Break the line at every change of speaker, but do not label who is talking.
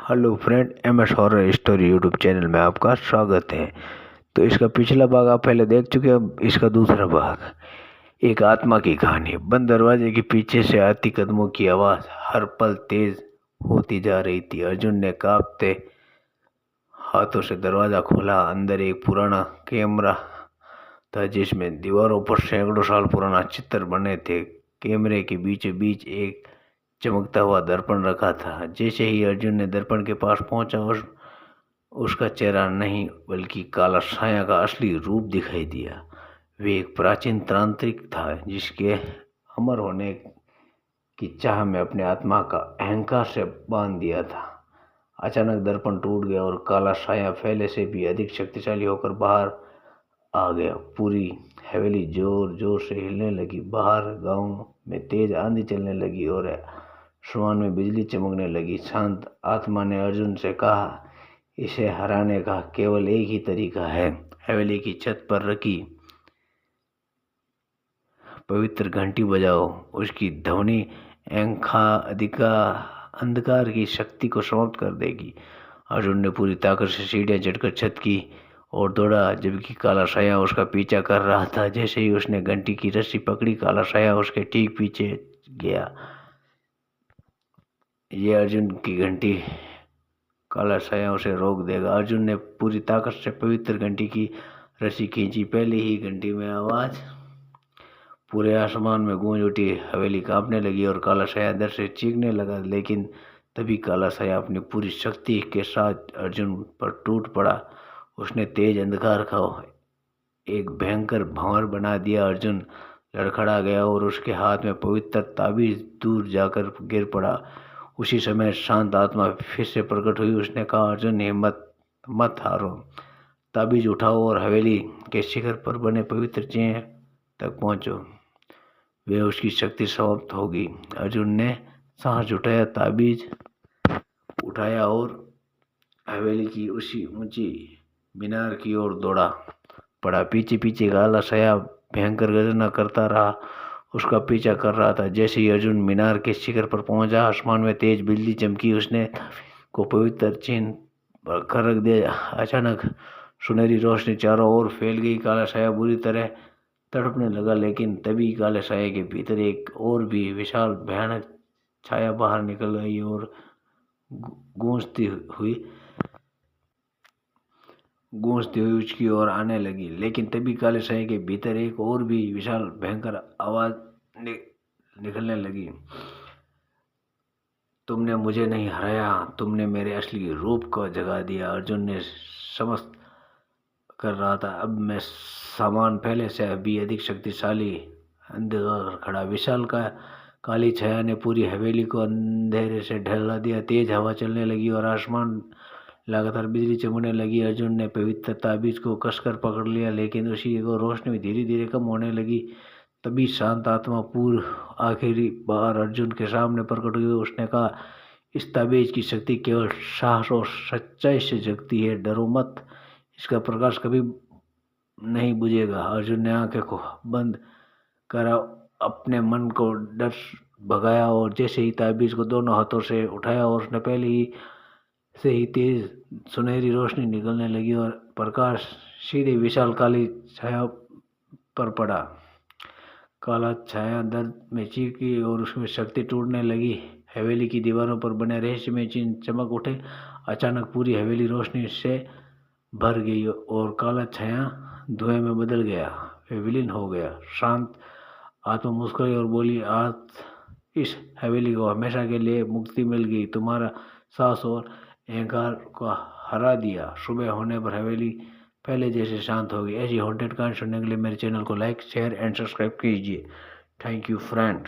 Hello friend, M S horror story YouTube channel में आपका स्वागत है। तो इसका पिछला भाग आप पहले देख चुके हैं, अब इसका दूसरा भाग। एक आत्मा की कहानी। बंद दरवाजे के पीछे से आती कदमों की आवाज़ हर पल तेज होती जा रही थी। अर्जुन ने कांपते हाथों से दरवाज़ा खोला। अंदर एक पुराना कैमरा था जिसमें दीवारों पर सैकड़ों साल पुराना चित्र बने थे। कैमरे के बीचों बीच एक चमकता हुआ दर्पण रखा था। जैसे ही अर्जुन ने दर्पण के पास पहुंचा, उसका चेहरा नहीं बल्कि काला साया का असली रूप दिखाई दिया। वे एक प्राचीन तांत्रिक था जिसके अमर होने की चाह में अपने आत्मा का अहंकार से बांध दिया था। अचानक दर्पण टूट गया और काला साया पहले से भी अधिक शक्तिशाली होकर बाहर आ गया। पूरी हवेली जोर जोर से हिलने लगी। बाहर गांव में तेज आंधी चलने लगी और आसमान में बिजली चमकने लगी। शांत आत्मा ने अर्जुन से कहा, इसे हराने का केवल एक ही तरीका है। हवेली की छत पर रखी पवित्र घंटी बजाओ। उसकी ध्वनि अंधकार की शक्ति को समाप्त कर देगी। अर्जुन ने पूरी ताकत से सीढ़ियां चढ़कर छत की और दौड़ा, जबकि काला साया उसका पीछा कर रहा था। जैसे ही उसने घंटी की रस्सी पकड़ी, काला साया उसके ठीक पीछे गया। ये अर्जुन की घंटी, काला साया उसे रोक देगा। अर्जुन ने पूरी ताकत से पवित्र घंटी की रस्सी खींची। पहले ही घंटी में आवाज पूरे आसमान में गूंज उठी। हवेली कांपने लगी और काला साया डर से चीखने लगा। लेकिन तभी काला साया अपनी पूरी शक्ति के साथ अर्जुन पर टूट पड़ा। उसने तेज अंधकार का एक भयंकर भंवर बना दिया। अर्जुन लड़खड़ा गया और उसके हाथ में पवित्र ताबीज दूर जाकर गिर पड़ा। उसी समय शांत आत्मा फिर से प्रकट हुई। उसने कहा, अर्जुन हिम्मत मत हारो, ताबीज उठाओ और हवेली के शिखर पर बने पवित्र चिन्ह तक पहुंचो। वे उसकी शक्ति समाप्त होगी। अर्जुन ने सांस उठाया, ताबीज उठाया और हवेली की उसी ऊंची मीनार की ओर दौड़ा पड़ा। पीछे पीछे काला साया भयंकर गर्जना करता रहा, उसका पीछा कर रहा था। जैसे ही अर्जुन मीनार के शिखर पर पहुंचा, आसमान में तेज बिजली चमकी। उसने को पवित्र चिन्ह पर खरक दिया। अचानक सुनहरी रोशनी चारों ओर फैल गई। काला साया बुरी तरह तड़पने लगा। लेकिन तभी काले साये के भीतर एक और भी विशाल भयानक छाया बाहर निकल गई और गूंजती हुई उसकी ओर आने लगी। लेकिन तभी काले साये के भीतर एक और भी विशाल भयंकर आवाज निकलने लगी, तुमने मुझे नहीं हराया, तुमने मेरे असली रूप को जगा दिया। अर्जुन ने समझ कर रहा था, अब मैं सामान पहले से भी अधिक शक्तिशाली अंधकार खड़ा। विशाल का काली छाया ने पूरी हवेली को अंधेरे से ढला दिया। तेज हवा चलने लगी और आसमान लगातार बिजली चमकने लगी। अर्जुन ने पवित्र ताबीज को कसकर पकड़ लिया, लेकिन उसी को रोशनी धीरे धीरे कम होने लगी। तभी शांत आत्मा पूर्व आखिरी बार अर्जुन के सामने प्रकट हुई। उसने कहा, इस ताबीज की शक्ति केवल साहस और सच्चाई से जगती है, डरो मत, इसका प्रकाश कभी नहीं बुझेगा। अर्जुन ने आंखें को बंद करा, अपने मन को डर भगाया और जैसे ही ताबीज को दोनों हाथों से उठाया और उसने पहले ही से ही तेज सुनहरी रोशनी निकलने लगी और प्रकाश सीधे विशाल काली छाया पर पड़ा। काला छाया दर्द में चीखी और उसमें शक्ति टूटने लगी। हवेली की दीवारों पर बने रहस्यमय चिन्ह चमक उठे। अचानक पूरी हवेली रोशनी से भर गई और काला छाया धुएं में बदल गया। वे विलीन हो गया। शांत आत्मा मुस्कुराई और बोली, आज इस हवेली को हमेशा के लिए मुक्ति मिल गई। तुम्हारा साहस और अहंकार को हरा दिया। सुबह होने पर हवेली पहले जैसे शांत हो गई। ऐसी हॉन्टेड कहानी सुनने के लिए मेरे चैनल को लाइक, शेयर एंड सब्सक्राइब कीजिए। Thank you friend.